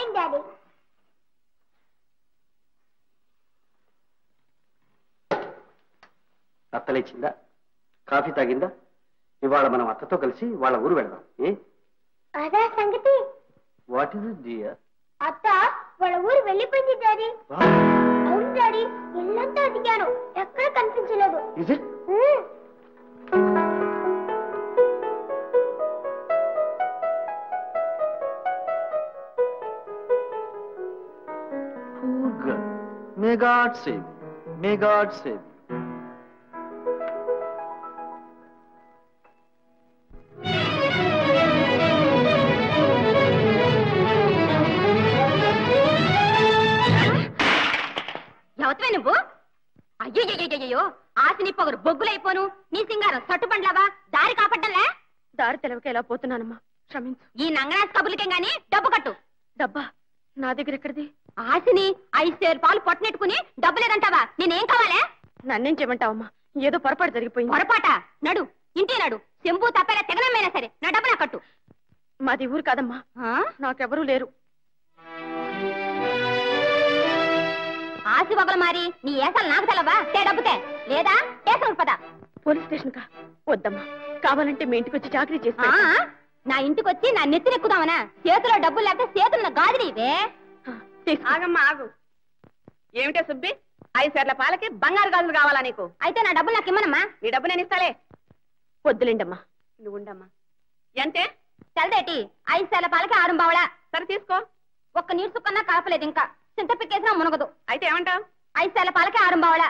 Morning daddy. అత్తలేచిందా? Coffee తాగిందా? ఇవాళ మనం అత్తతో కలిసి వాళ్ళ ఊరు వెళ్దాం. ఏ అదా సంగతి? What is it dear? అత్త వాళ్ళ ఊరు వెళ్ళిపోయింది డాడీ. అవును డాడీ, ఇల్లంతా అడిగాను, ఎక్కడ కనిపించలేదు. Is it? Poor girl. May God save you. May God save you. ఎవతవే నువ్వు? అయ్యో ఆశని పొగరు బొగ్గులైపోను, నీ సింగారం సట్టుబండ్లావా? దారి కాపడ్డంలే? దారి తెలవక ఎలా పోతున్నానమ్మా, క్షమించు. ఈ నంగనాథ్ కబుర్లకేం గాని డబ్బు కట్టు. డబ్బా నా దగ్గర ఎక్కడిది? ఆశని 5 సేరు పాలు పొట్టనెట్టుకుని డబ్బు లేదంటావా? నేనేం కావాలే? నన్నేం చేయమంటావమ్మా, ఏదో పొరపాటు జరిగిపోయింది. పొరపాట? నడు, ఇంటి నడు. చెంబు తప్పేలా తెగనమైనా సరే నా డబ్బు నా కట్టు. మాది ఊరు కాదమ్మా, నాకెవరూ లేరు. ఆశ వగలు మారి నీ ఏసాలు నాకు తెలవా? డబ్బుతే లేదా ఏసం పదా. పోలీస్ స్టేషన్ కా? వద్దమ్మా, కావాలంటే మీ ఇంటికి వచ్చి చాకరీ చేస్తా. నా ఇంటికి వచ్చి నా నెత్తినెక్కుదామనా? చేతిలో డబ్బులు లేకపోతే చేతున్న గాజులు ఇవే. ఆగమ్మా ఆగు. ఏమిటే సుబ్బి, 5 సేర్ల పాలకి బంగారు గాజులు కావాలా నీకు? అయితే నా డబ్బులు నాకు ఇమ్మనమ్మా. నీ డబ్బు నేను ఇస్తాలే. వద్దులేండమ్మా, నువ్వు ఉండమ్మా. ఎంతే? తెలదేటి 5 సేర్ల పాలకి 6 బావళ. సరే తీసుకో. ఒక్క నీరు సుక్కన్నా కలపలేదు, ఇంకా చింత పిక్కేసినా మునగదు. అయితే ఏమంటావు? 5 సేర్ల పాలకి 6 బావళ.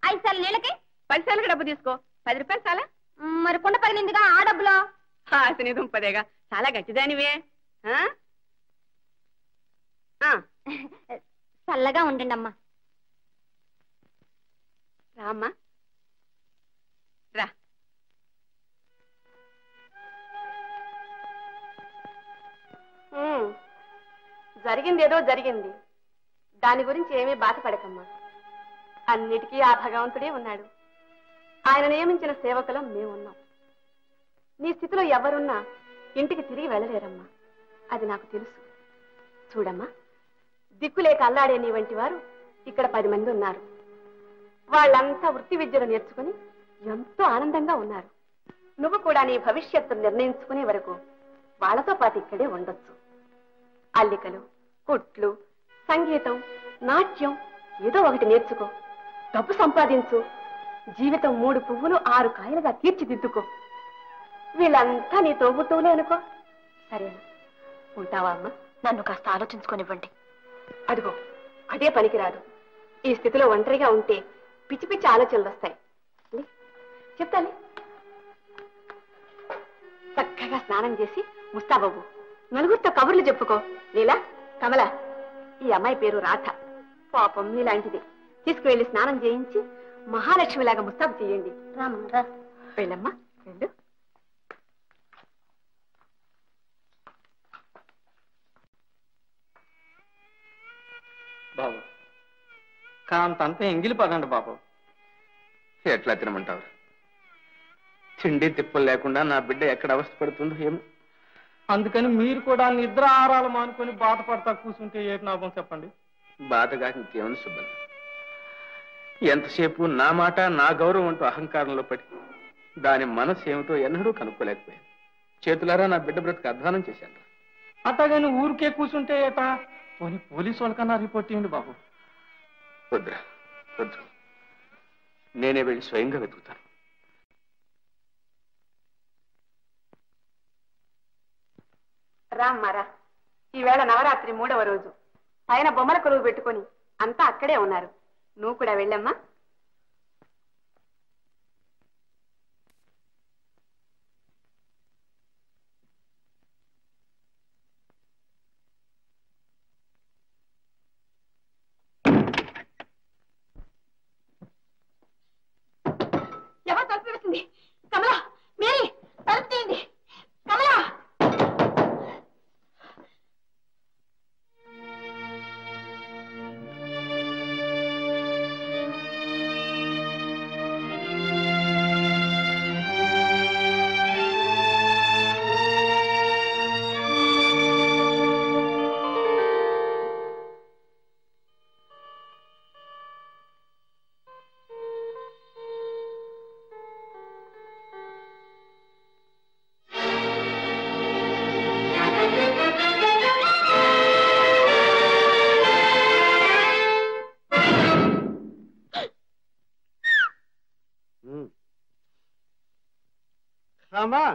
5 సేర్ల నీళ్ళకి 10 సేర్లకి డబ్బు తీసుకో. 10 రూపాయలు చాలా? మరి కుండ పగిలిందిగా ఆ డబ్బులో. ఆశని దుంపదేగా, చాలా గట్టిదానివే. చల్లగా ఉండండి అమ్మా. రామ్మా రా. జరిగిందేదో జరిగింది, దాని గురించి ఏమీ బాధపడకమ్మా. అన్నిటికీ ఆ భగవంతుడే ఉన్నాడు. ఆయన నియమించిన సేవకులం మేమున్నాం. నీ స్థితిలో ఎవరున్నా ఇంటికి తిరిగి వెళ్ళలేరమ్మా, అది నాకు తెలుసు. చూడమ్మా, దిక్కులేక అల్లాడే నీ వంటి వారు ఇక్కడ 10 మంది ఉన్నారు. వాళ్ళంతా వృత్తి విద్యలు నేర్చుకుని ఎంతో ఆనందంగా ఉన్నారు. నువ్వు కూడా నీ భవిష్యత్తు నిర్ణయించుకునే వరకు వాళ్ళతో పాటు ఇక్కడే ఉండొచ్చు. అల్లికలు, కుట్లు, సంగీతం, నాట్యం ఏదో ఒకటి నేర్చుకో, డబ్బు సంపాదించు, జీవితం 3 పువ్వులు 6 కాయలుగా తీర్చిదిద్దుకో. వీళ్ళంతా నీ తోబుట్టువులే అనుకో. సరేనా? ఉంటావా అమ్మా? నన్ను కాస్త ఆలోచించుకోనివ్వండి. అదిగో అదే పనికిరాదు. ఈ స్థితిలో ఒంటరిగా ఉంటే పిచ్చి పిచ్చి ఆలోచనలు వస్తాయి. చెప్తాలే. చక్కగా స్నానం చేసి ముస్తాబాబు నలుగురితో కబుర్లు చెప్పుకో. నీలా, కమల, ఈ అమ్మాయి పేరు రాధ, పాపం నీలాంటిది. తీసుకువెళ్ళి స్నానం చేయించి మహాలక్ష్మిలాగా ముస్తాబు చేయండి. వెళ్ళమ్మా, వెళ్ళు. బాబు కాంతంతా ఎంగిలి పదండి బాబు. ఎట్లా తినమంటావు? తిండి తిప్పలు లేకుండా నా బిడ్డ ఎక్కడ అవస్థ పడుతుందో ఏమో. అందుకని మీరు కూడా నిద్ర ఆహారాలు మానుకొని బాధపడతా కూర్చుంటే ఏ లాభం చెప్పండి? బాధగా ఇంకేమని సుబ్బన్, ఎంతసేపు నా మాట నా గౌరవం అంటూ అహంకారంలో పడి దాని మనసు ఏమిటో ఎన్నడూ కనుక్కోలేకపోయాను. చేతులారా నా బిడ్డ బ్రతుకు అధ్వానం చేశాను. అట్టగాని ఊరికే కూర్చుంటే ఏటా? పోనీ పోలీసు వాళ్ళకన్నా రిపోర్ట్ చేయండి బాబు. వద్దురా, వద్దు, నేనే వెళ్ళి స్వయంగా వెతుకుతాను. రామ్మారా, ఈవేళ నవరాత్రి 3వ రోజు. పైన బొమ్మల కొలువు పెట్టుకొని అంతా అక్కడే ఉన్నారు. నువ్వు కూడా వెళ్ళమ్మా. ఎవరు తలుపు వేసింది? కమలా, మేరీ, తలుపు తీయండి. కమలా! రామా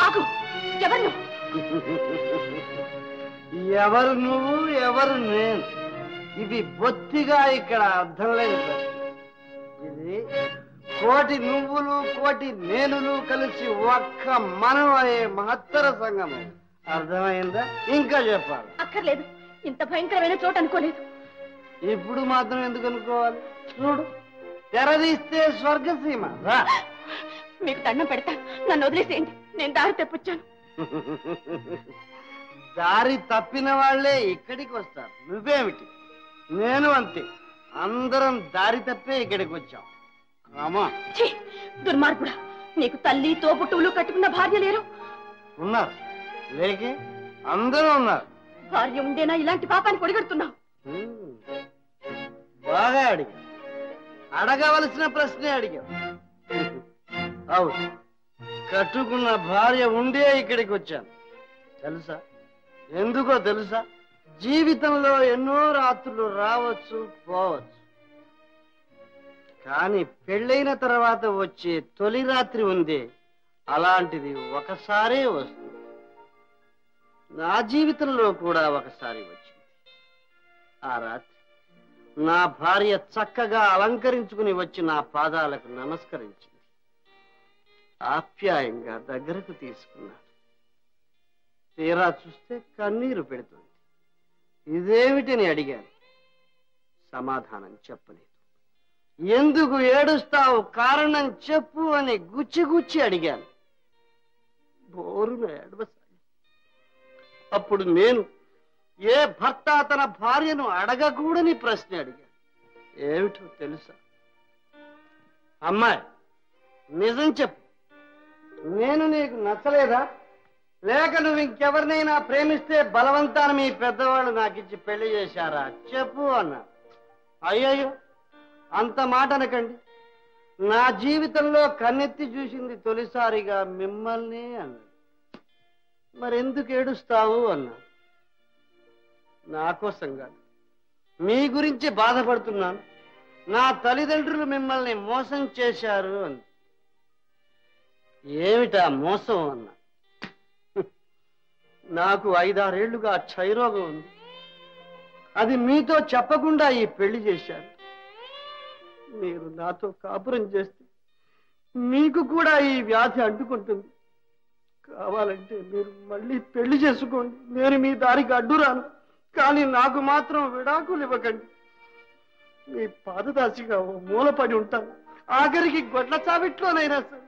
ఆగు, ఎవరు ఎవరు నువ్వు ఎవరు నేను ఇది బొత్తిగా ఇక్కడ అర్థం లేదు ప్రశ్న. ఇది కోటి నువ్వులు కోటి నేనులు కలిసి ఒక్క మనం అయ్యే మహత్తర సంగమం. అర్థమైందా? ఇంకా చెప్పాలి? అక్కర్లేదు, ఇంత భయంకరమైన చోటు అనుకోలేదు. ఇప్పుడు మాత్రం ఎందుకు అనుకోవాలి? చూడు, తెరదీస్తే స్వర్గసీమ. రా, మీకు దండం పెడతాను, నన్ను వదిలేసేయండి. నేను దారి తెప్పొచ్చాను. దారి తప్పిన వాళ్లే ఇక్కడికి వస్తారు. నువ్వేమిటి? నేను అంతే. అందరం దారి తప్పే ఇక్కడికి వచ్చాం. రామా, దుర్మార్గుడా, నీకు తల్లి తోబుట్టువులు కట్టుకున్న భార్య లేరు? ఉన్నారు, లేకే అందరూ ఉన్నారు. భార్య ఉండేనా ఇలాంటి పాపాన్ని కొడిగడుతున్నావు? బాగా అడిగా, అడగవలసిన ప్రశ్నే అడిగావు. అవును, కట్టుకున్న భార్య ఉండే ఇక్కడికి వచ్చాను. తెలుసా? ఎందుకో తెలుసా? జీవితంలో ఎన్నో రాత్రులు రావచ్చు పోవచ్చు, కానీ పెళ్ళైన తర్వాత వచ్చే తొలి రాత్రి ఉందే, అలాంటిది ఒకసారే వస్తుంది. నా జీవితంలో కూడా ఒకసారి వచ్చింది. ఆ రాత్రి నా భార్య చక్కగా అలంకరించుకుని వచ్చి నా పాదాలకు నమస్కరించింది. ఆప్యాయంగా దగ్గరకు తీసుకున్నాడు. తీరా చూస్తే కన్నీరు పెడుతుంది. ఇదేమిటని అడిగాను. సమాధానం చెప్పలేదు. ఎందుకు ఏడుస్తావు, కారణం చెప్పు అని గుచ్చి గుచ్చి అడిగాను. బోరున ఏడవసాగి. అప్పుడు నేను ఏ భర్త తన భార్యను అడగకూడని ప్రశ్న అడిగాను. ఏమిటో తెలుసా? అమ్మాయి, నిజం చెప్పు, నేను నీకు నచ్చలేదా? లేక నువ్వు ఇంకెవరినైనా ప్రేమిస్తే బలవంతాన్ని మీ పెద్దవాళ్ళు నాకిచ్చి పెళ్లి చేశారా? చెప్పు అన్నా. అయ్యయ్యో, అంత మాట అనకండి. నా జీవితంలో కన్నెత్తి చూసింది తొలిసారిగా మిమ్మల్ని అన్నాడు. మరెందుకు ఏడుస్తావు అన్నా. నా కోసం కాదు, మీ గురించి బాధపడుతున్నాను. నా తల్లిదండ్రులు మిమ్మల్ని మోసం చేశారు అంది. ఏమిటా మోసం అన్నా. నాకు 5-6 ఏళ్లుగా క్షయరోగం ఉంది. అది మీతో చెప్పకుండా ఈ పెళ్లి చేశారు. మీరు నాతో కాపురం చేస్తే మీకు కూడా ఈ వ్యాధి అంటుకుంటుంది. కావాలంటే మీరు మళ్ళీ పెళ్లి చేసుకోండి, నేను మీ దారికి అడ్డురాను. కానీ నాకు మాత్రం విడాకులు ఇవ్వకండి. మీ పాదదాసిగా ఓ మూలపడి ఉంటాను. ఆఖరికి గొడ్ల చావిట్లోనైనా సరే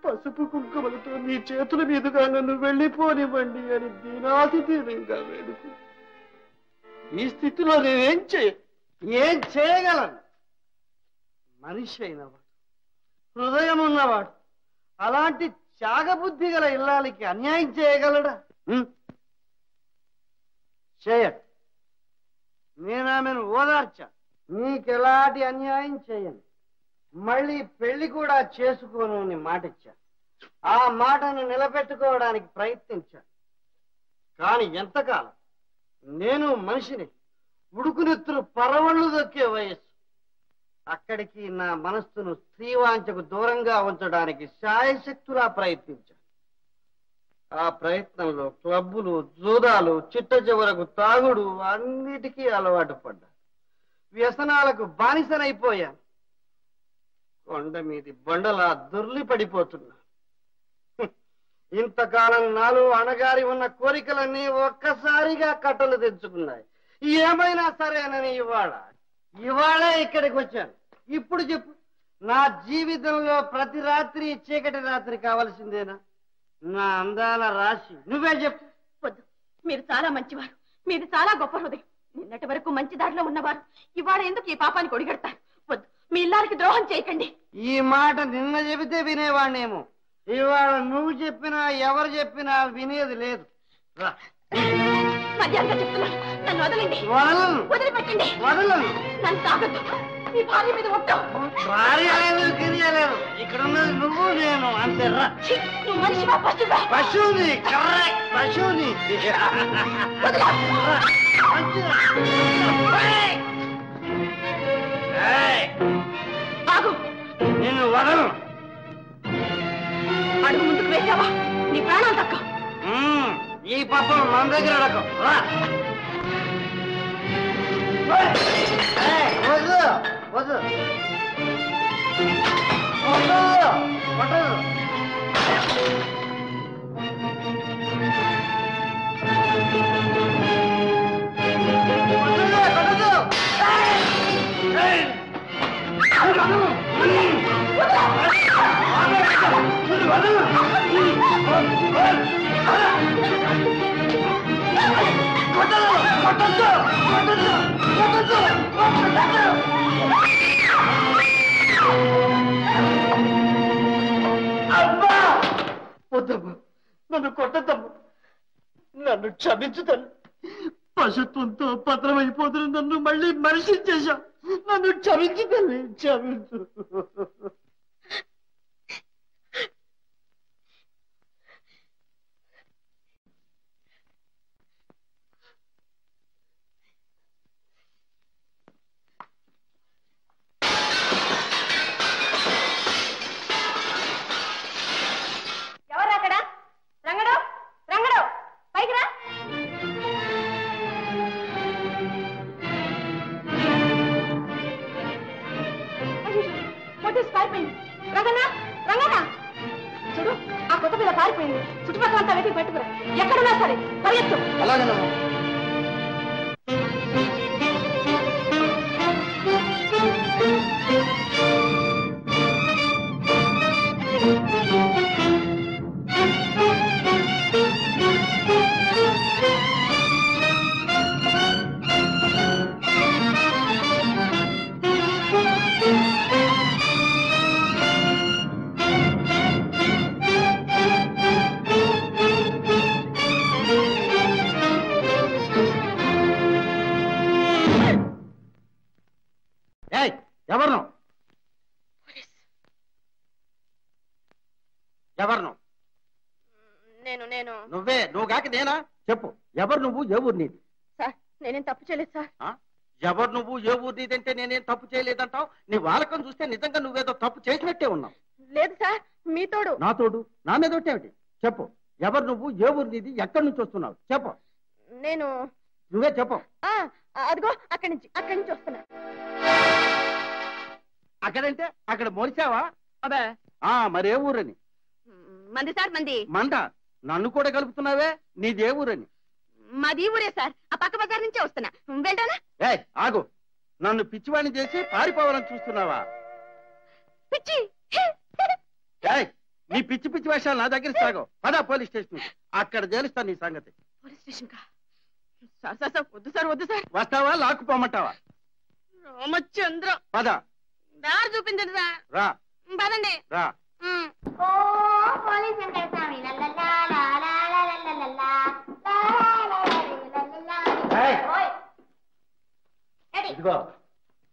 పసుపు కుంకుమలతో మీ చేతుల మీదుగా నన్ను వెళ్ళిపోనివ్వండి అని దీనాతిదీనంగా వేడుకు. ఈ స్థితిలో నేనేం చేయగలను? మనిషి అయినవాడు, హృదయం ఉన్నవాడు అలాంటి త్యాగబుద్ధి గల ఇల్లాలికి అన్యాయం చేయగలడా? చేయడు. నేను ఆమెను ఓదార్చా. నీకెలాంటి అన్యాయం చేయను. మళ్ళీ పెళ్లి కూడా చేసుకోను అని మాటిచ్చా. ఆ మాటను నిలబెట్టుకోవడానికి ప్రయత్నించా. కాని ఎంతకాలం? నేను మనిషిని. ఉడుకునెత్తులు పరవళ్ళు దొక్కే వయస్సు. అక్కడికి నా మనస్సును స్త్రీవాంఛకు దూరంగా ఉంచడానికి శాయశక్తులా ప్రయత్నించా. ఆ ప్రయత్నంలో క్లబ్బులు, జూదాలు, చిట్ట చివరకు తాగుడు అన్నిటికీ అలవాటు పడ్డా. వ్యసనాలకు బానిసనైపోయాను. కొండ మీది బండలా దొర్లి పడిపోతున్నా. ఇంతకాలం నాలో అణగారి ఉన్న కోరికలన్నీ ఒక్కసారిగా కట్టలు తెచ్చుకున్నాయి. ఏమైనా సరేనని ఇవాళ ఇక్కడికి వచ్చాను. ఇప్పుడు చెప్పు, నా జీవితంలో ప్రతి రాత్రి చీకటి రాత్రి కావలసిందేనా? నా అందాల రాశి నువ్వే చెప్పు. వద్దు, మీరు చాలా మంచివారు. మీది చాలా గొప్ప హృదయం. నిన్నటి వరకు మంచి దారిలో ఉన్నవారు ఇవాళ ఎందుకు ఈ పాపాన్ని కొడిగడతారు? వద్దు, మీ ఇల్లారికి ద్రోహం చేయకండి. ఈ మాట నిన్న చెబితే వినేవాణ్ణేమో. ఇవాళ నువ్వు చెప్పినా ఎవరు చెప్పినా వినేది లేదు. మర్యాదగా చెప్తున్నాను, నన్ను వదలండి. వదలను. వదిలిపెట్టండి. వదలను. నన్ను తాగద్దు. మీ భార్య మీద ఒట్టు. భార్య లేదు, గిరియ లేదు. ఇక్కడ ఉన్నది నువ్వు నేను అంతేరా. నువ్వు మనిషివా పశువా? పశువుని. కరెక్ట్, పశువుని. ఆగు. నేను వదలను. అడుగు ముందుకు వేసావా నీ ప్రాణాలు తక్క. ఈ పాపం మన దగ్గర అడగం. వద్దు వద్దు వద్దు వద్దు. వద్దమ్మా, నన్ను కొట్టద్దమ్మా, నన్ను క్షమించు తల్లి. పశుత్వంతో పత్రమైపోతున్న నన్ను మళ్ళీ మనిషి చేశా. నన్ను క్షమించు తల్లి, క్షమించు. ఎవరు అక్కడ? రంగడు, రంగడు, పైకి రా. పారిపోయింది. రంగన్నా, రంగన్నా, చూడు ఆ కొత్త పిల్ల పారిపోయింది. చుట్టుపక్కల అంతా వెతికి పెట్టుకురా. ఎక్కడున్నా సరే పరిగెత్తు. అలాగేనమ్మా. ఎవరు ఎవరు? నేను నువ్వే. నువ్వు కాక నేనా? చెప్పు, ఎవరు నువ్వు, ఏ ఊరు నీది? సార్, నేనేం తప్పు చేయలేదు సార్. ఎవరు నువ్వు, ఏ ఊరు నీదంటే నేనేం తప్పు చేయలేదంటావు? నీ వాలకం చూస్తే నిజంగా నువ్వేదో తప్పు చేసినట్టే ఉన్నావు. లేదు సార్, మీ తోడు. నా తోడు? నా మీద ఒట్టేమిటి? చెప్పు, ఎవరు నువ్వు, ఏ ఊరు నీది, ఎక్కడి నుంచి వస్తున్నావు? చెప్పు. నేను నువ్వే చెప్పు. అదిగో అక్కడి నుంచి వస్తున్నా. అక్కడంటే అక్కడ మోసావా? అదే. మరే ఊరని? మంది సార్, మంది. మంద? నన్ను కూడా కలుపుతున్నావే. నీదే ఊరని? మాది ఊరే సార్, ఆ పక్క బజార్ నుంచే వస్తున్నా. వెళ్ళానా? ఆగు. నన్ను పిచ్చివాణ్ణి చేసి పారిపోవాలని చూస్తున్నావా? పిచ్చి. నీ పిచ్చి పిచ్చి వేషాలు నా దగ్గర సాగవు. పదా పోలీస్ స్టేషన్, అక్కడ తేలుస్తాను నీ సంగతి. పోలీస్ స్టేషన్ కా? సార్ వద్దు సార్, వద్దు సార్. వస్తావా లాక్కుపోమంటావా? రామచంద్ర, పద. దారి చూపించండి సార్. రా. పదండి. రా. ఓ పోలీస్ వెంకట స్వామి లల్లల్లా లాలాలాలాలాలా, లాలాలాలాలాలా. ఇదిగో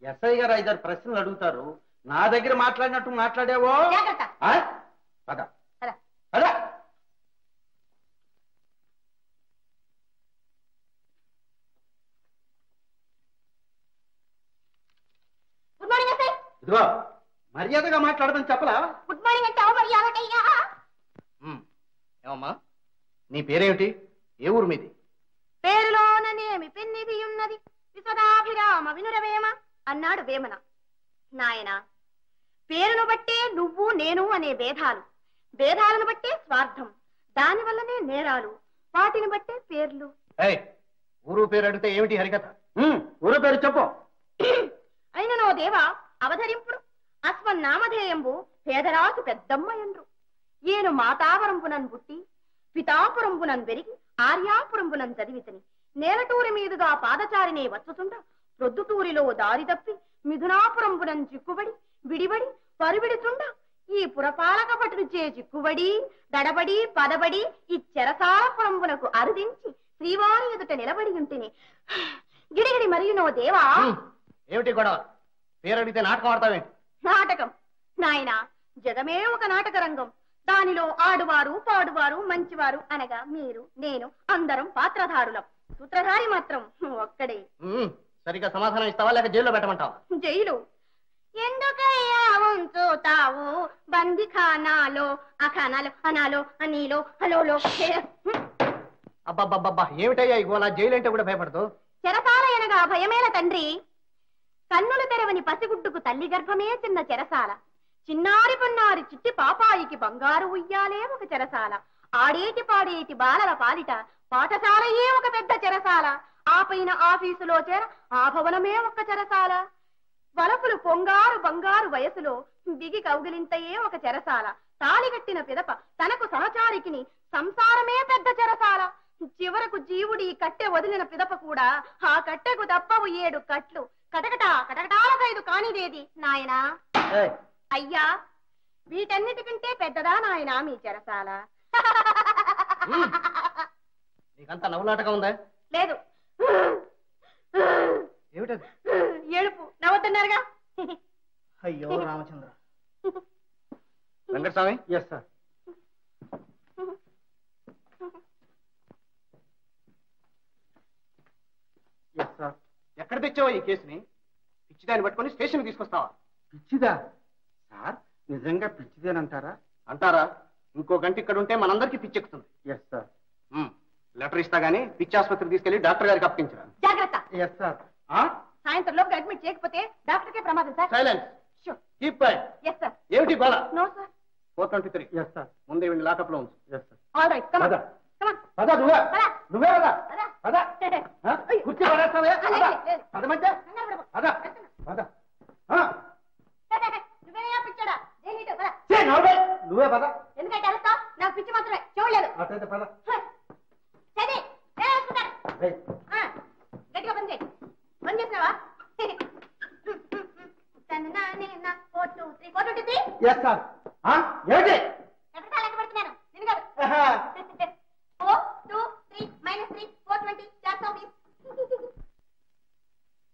ఎస్ఐ గారు 5-6 ప్రశ్నలు అడుగుతారు. నా దగ్గర మాట్లాడినట్టు మాట్లాడేవో. పద పద. Good morning SI. ఇదిగో మర్యాదగా మాట్లాడమని చెప్పలా? గుడ్ మార్నింగ్ అంటే మర్యాదకయ్యా. ఏమమ్మా, నీ పేరేమిటి, ఏ ఊరు మీది? పేరులోననేమి పెన్నిది ఉన్నది, విశ్వదాభిరామ వినురవేమ అన్నాడు వేమన. నాయన, పేరును బట్టే నువ్వు నేను అనే భేదాలు, భేదాలను బట్టే స్వార్థం, దానివల్లనే నేరాలు, వాటిని బట్టే పేర్లు. ఊరు పేరు అడిగితే ఏమిటి హరికథ? ఊరు పేరు చెప్పు. అయిన నో దేవా అవధరింపుడు అస్మన్నామధేయంబు పేదరాసు పెద్దమ్మయండ్రు. ఏను మాతావరంపునన్ పుట్టి పితాపురంపునన్ పెరిగి ఆర్యాపురంపునన్ చదివితని నేలటూరి మీదుగా పాదచారినే వచ్చుతుండ ప్రొద్దుటూరిలో దారి తప్పి మిథునాపురంపునన్ చిక్కుబడి విడిబడి పరువిడుతుండ ఈ పురపాలక భటుడిచే చిక్కుబడి దడబడి పదబడి ఈ చెరసాలపురంపునకు అరుదించి శ్రీవారి ఎదుట నిలబడి ఉంటేనే గిడిగిడి మరియునో దేవా. ఏమిటి గొడవ? పేరడితే నాటకం ఆడతావేంటి? నాటకం నాయనా, జగమే ఒక నాటక రంగం. దానిలో ఆడువారు పాడువారు మంచివారు అనగా మీరు నేను అందరం పాత్రధారులం. సూత్రధారి మాత్రం ఒక్కడే. సరిగ్గా సమాధానం ఇస్తావా లేక జైల్లో పెట్టమంటావా? జైలు ఎందుకయ్యా ఉంచుతావు బంది ఖానాలో, ఆ ఖానాలో అనాలో అనీలో హలోలో. అబ్బబ్బబ్బబ్బా ఏమిటయ్యా ఇగో నా జైలు అంటే కూడా భయపడదు. చెరసాల అనగా భయమేల తండ్రి. కన్నులు తెరవని పసిగుడ్డుకు తల్లి గర్భమే చిన్న చెరసాల. చిన్నారి పొన్నారి చిట్టి పాపాయికి బంగారు ఉయ్యాలే ఒక చెరసాల. ఆడేటి పాడేటి బాలల పాలిట పాఠశాలయే ఒక పెద్ద చెరసాల. ఆ పైన ఆఫీసులో చేర ఆ భవనమే ఒక చెరసాల. వలపులు పొంగారు బంగారు వయసులో బిగి కౌగిలింతయే ఒక చెరసాల. తాళిగట్టిన పిదప తనకు సహచారికిని సంసారమే పెద్ద చెరసాల. చివరకు జీవుడి కట్టె వదిలిన పిదప కూడా ఆ కట్టెకు తప్పవు 7 కట్లు. కటకట కటకటాలకైదు కానిదేది నాయనా. అయ్యా, వీటన్నిటికంటే పెద్దదా నాయనా మీ చెరసాల? నీకంతా నవ్వులాటగా ఉందా? లేదు, ఏమిటది? ఏడుపు. నవ్వుతున్నారుగా. అయ్యో Ramachandra. Venkataswamy. Yes sir. Yes sir. ఎక్కడ తెచ్చావా ఈ కేసుని? పిచ్చిదాన్ని పట్టుకొని స్టేషన్ తీసుకొస్తావా? పిచ్చిదా సార్? నిజంగా పిచ్చిదేనంటారా? అంటారా? ఇంకో గంట ఇక్కడ ఉంటే మనందరికీ పిచ్చెక్కుతుంది. Yes sir. లెటర్ ఇస్తా గానీ పిచ్చి ఆసుపత్రికి తీసుకెళ్లి డాక్టర్ గారికి అప్పగించరా. జాగ్రత్త. Yes sir. సాయంత్రం లోపు అడ్మిట్ చేయకపోతే డాక్టర్కే ప్రమాదం sir. Silence. Keep quiet. Yes sir. ఏమిటి గోల? No sir. 423. Yes sir. ముందే వెళ్ళి లాకప్ లో ఉంచు. Yes sir. All right, come on. Come on. పద నువ్వే. పద. నువ్వే పద. పద. పద. కుర్చీ పడేస్తావే. పద. పదమంటే పద. పద. నువ్వేనా పిచ్చాడా? దేనిటో పద. నువ్వే పద. ఎందుకంటే అరుస్తావు? నాకు పిచ్చి మాత్రమే, చూడలేదు. అట్లయితే పద. చది గట్టిగా పని చేయి. పని చేసినావా? 423 423. Yes sir. ఏమిటి?